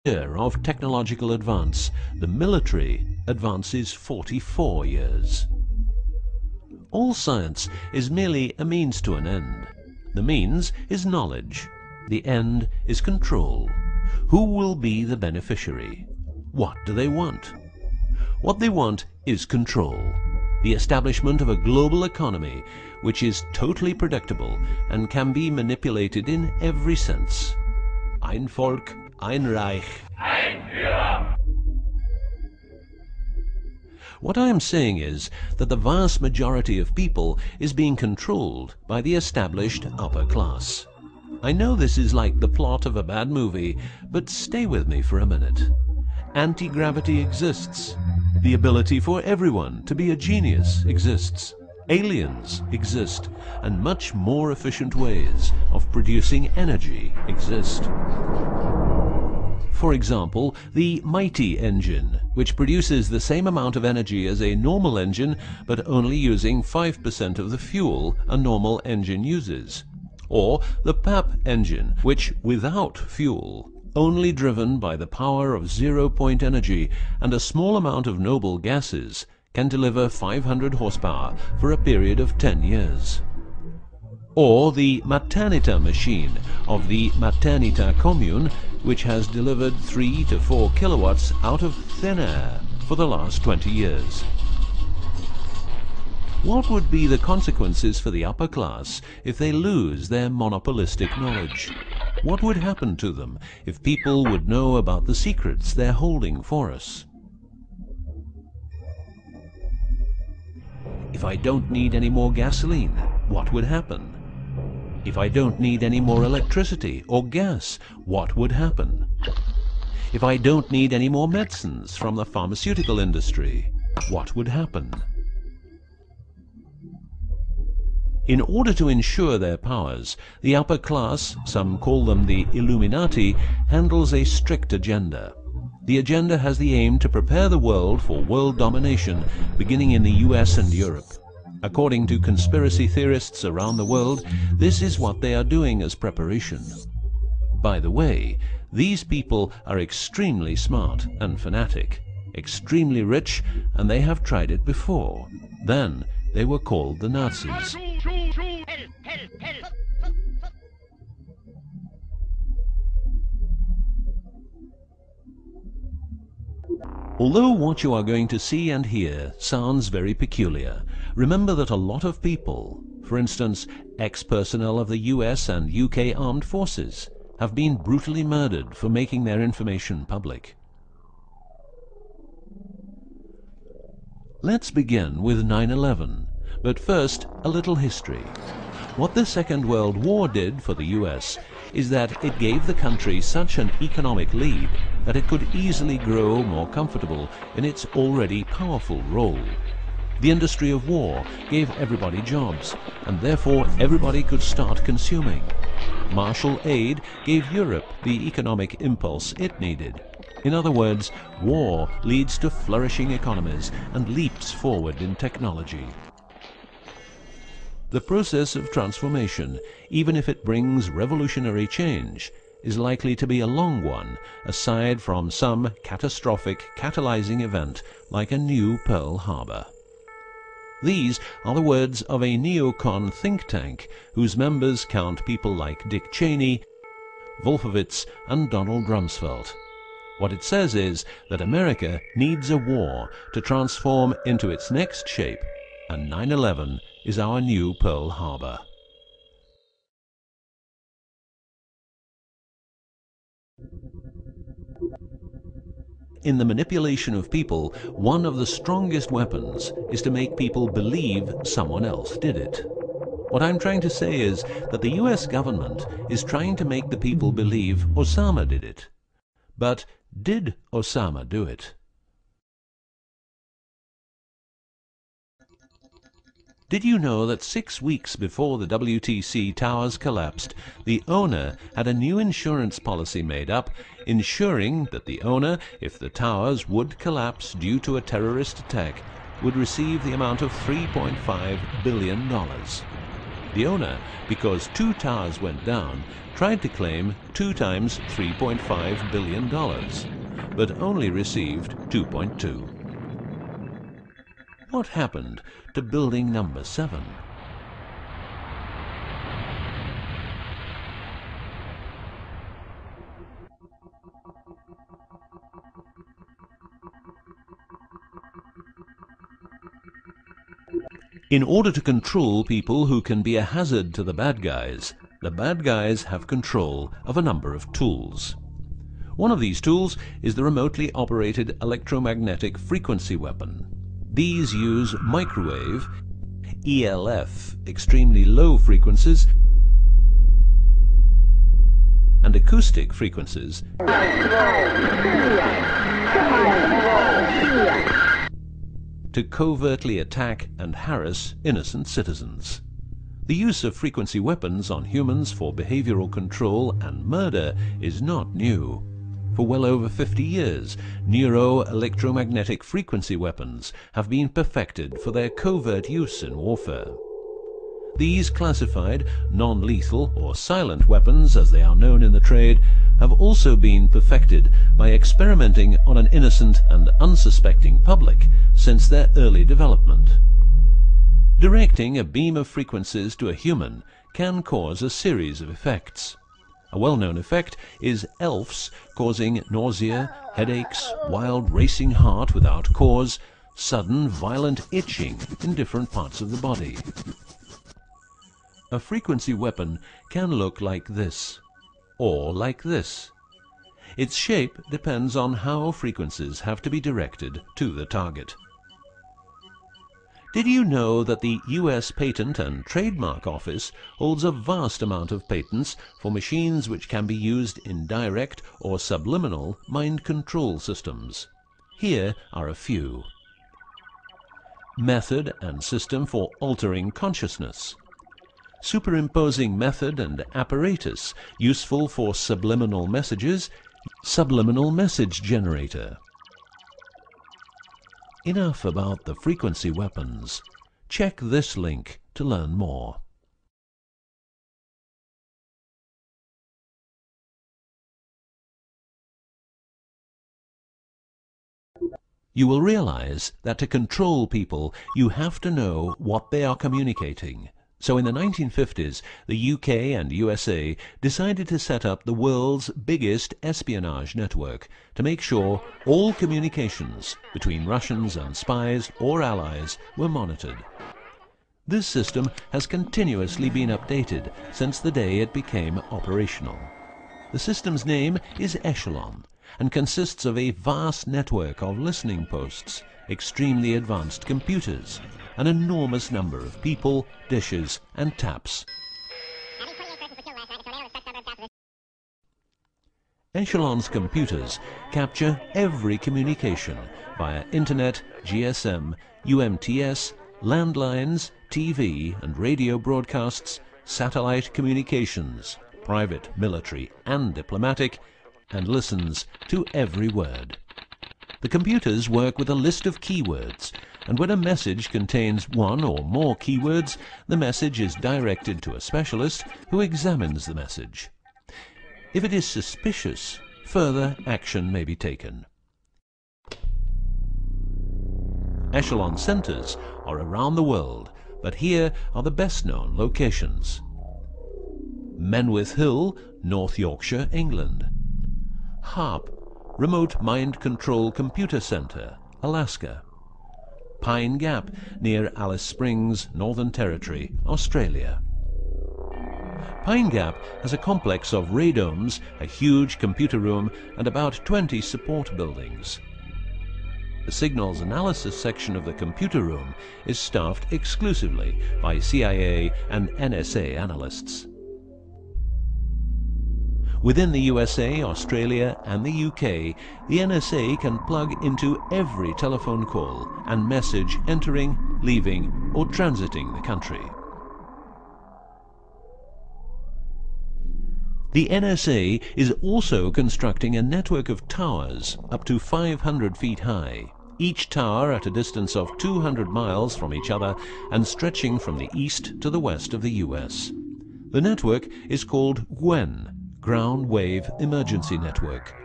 year of technological advance, the military advances 44 years. All science is merely a means to an end. The means is knowledge. The end is control. Who will be the beneficiary? What do they want? What they want is control. The establishment of a global economy which is totally predictable and can be manipulated in every sense. Ein Volk, ein Reich, ein Führer. What I am saying is that the vast majority of people is being controlled by the established upper class. I know this is like the plot of a bad movie, but stay with me for a minute. Anti-gravity exists. The ability for everyone to be a genius exists. Aliens exist, and much more efficient ways of producing energy exist. For example, the mighty engine, which produces the same amount of energy as a normal engine, but only using 5% of the fuel a normal engine uses. Or the PAP engine, which without fuel, only driven by the power of zero-point energy and a small amount of noble gases, can deliver 500 horsepower for a period of 10 years. Or the Maternita machine of the Maternita commune, which has delivered 3 to 4 kilowatts out of thin air for the last 20 years. What would be the consequences for the upper class if they lose their monopolistic knowledge? What would happen to them if people would know about the secrets they're holding for us? If I don't need any more gasoline, what would happen? If I don't need any more electricity or gas, what would happen? If I don't need any more medicines from the pharmaceutical industry, what would happen? In order to ensure their powers, the upper class, some call them the Illuminati, handles a strict agenda. The agenda has the aim to prepare the world for world domination, beginning in the US and Europe. According to conspiracy theorists around the world, this is what they are doing as preparation. By the way, these people are extremely smart and fanatic, extremely rich, and they have tried it before. Then they were called the Nazis. Although what you are going to see and hear sounds very peculiar, remember that a lot of people, for instance, ex-personnel of the US and UK armed forces, have been brutally murdered for making their information public. Let's begin with 9/11, but first a little history. What the Second World War did for the US is that it gave the country such an economic lead that it could easily grow more comfortable in its already powerful role. The industry of war gave everybody jobs, and therefore everybody could start consuming. Marshall aid gave Europe the economic impulse it needed. In other words, war leads to flourishing economies and leaps forward in technology. The process of transformation, even if it brings revolutionary change, is likely to be a long one, aside from some catastrophic catalyzing event like a new Pearl Harbor. These are the words of a neocon think tank whose members count people like Dick Cheney, Wolfowitz, and Donald Rumsfeld. What it says is that America needs a war to transform into its next shape, and 9/11 is our new Pearl Harbor. In the manipulation of people, one of the strongest weapons is to make people believe someone else did it. What I'm trying to say is that the US government is trying to make the people believe Osama did it. But did Osama do it? Did you know that 6 weeks before the WTC towers collapsed, the owner had a new insurance policy made up, ensuring that the owner, if the towers would collapse due to a terrorist attack, would receive the amount of $3.5 billion. The owner, because 2 towers went down, tried to claim 2 times $3.5 billion, but only received 2.2. What happened to building number 7? In order to control people who can be a hazard to the bad guys have control of a number of tools. One of these tools is the remotely operated electromagnetic frequency weapon. These use microwave, ELF, extremely low frequencies, and acoustic frequencies to covertly attack and harass innocent citizens. The use of frequency weapons on humans for behavioral control and murder is not new. For well over 50 years, neuro-electromagnetic frequency weapons have been perfected for their covert use in warfare. These classified, non-lethal or silent weapons, as they are known in the trade, have also been perfected by experimenting on an innocent and unsuspecting public since their early development. Directing a beam of frequencies to a human can cause a series of effects. A well-known effect is ELFs causing nausea, headaches, wild racing heart without cause, sudden violent itching in different parts of the body. A frequency weapon can look like this, or like this. Its shape depends on how frequencies have to be directed to the target. Did you know that the US Patent and Trademark Office holds a vast amount of patents for machines which can be used in direct or subliminal mind control systems? Here are a few. Method and system for altering consciousness. Superimposing method and apparatus useful for subliminal messages, subliminal message generator. Enough about the frequency weapons. Check this link to learn more. You will realize that to control people, you have to know what they are communicating. So in the 1950s, the UK and USA decided to set up the world's biggest espionage network to make sure all communications between Russians and spies or allies were monitored. This system has continuously been updated since the day it became operational. The system's name is Echelon and consists of a vast network of listening posts, extremely advanced computers, an enormous number of people, dishes, and taps. Echelon's computers capture every communication via internet, GSM, UMTS, landlines, TV and radio broadcasts, satellite communications, private, military, and diplomatic, and listens to every word. The computers work with a list of keywords, and when a message contains one or more keywords, the message is directed to a specialist who examines the message. If it is suspicious, further action may be taken. Echelon centers are around the world, but here are the best-known locations. Menwith Hill, North Yorkshire, England. HARP, Remote Mind Control Computer Center, Alaska. Pine Gap, near Alice Springs, Northern Territory, Australia. Pine Gap has a complex of radomes, a huge computer room, and about 20 support buildings. The signals analysis section of the computer room is staffed exclusively by CIA and NSA analysts. Within the USA, Australia, and the UK, the NSA can plug into every telephone call and message entering, leaving, or transiting the country. The NSA is also constructing a network of towers up to 500 feet high. each tower at a distance of 200 miles from each other and stretching from the east to the west of the US. The network is called GWEN, Ground Wave Emergency Network.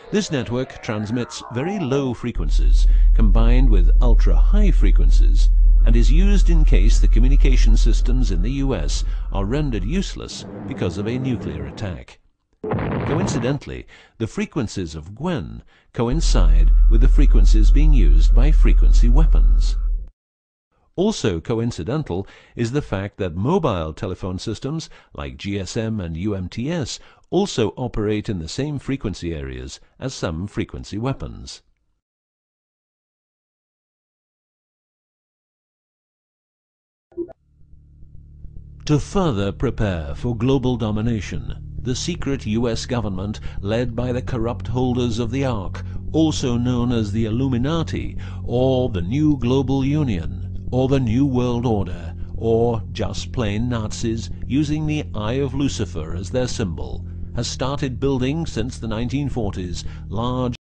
This network transmits very low frequencies combined with ultra-high frequencies and is used in case the communication systems in the US are rendered useless because of a nuclear attack. Coincidentally, the frequencies of GWEN coincide with the frequencies being used by frequency weapons. Also coincidental is the fact that mobile telephone systems like GSM and UMTS also operate in the same frequency areas as some frequency weapons. To further prepare for global domination, the secret US government, led by the corrupt holders of the Ark, also known as the Illuminati, or the New Global Union, or the New World Order, or just plain Nazis using the Eye of Lucifer as their symbol, has started building since the 1940s large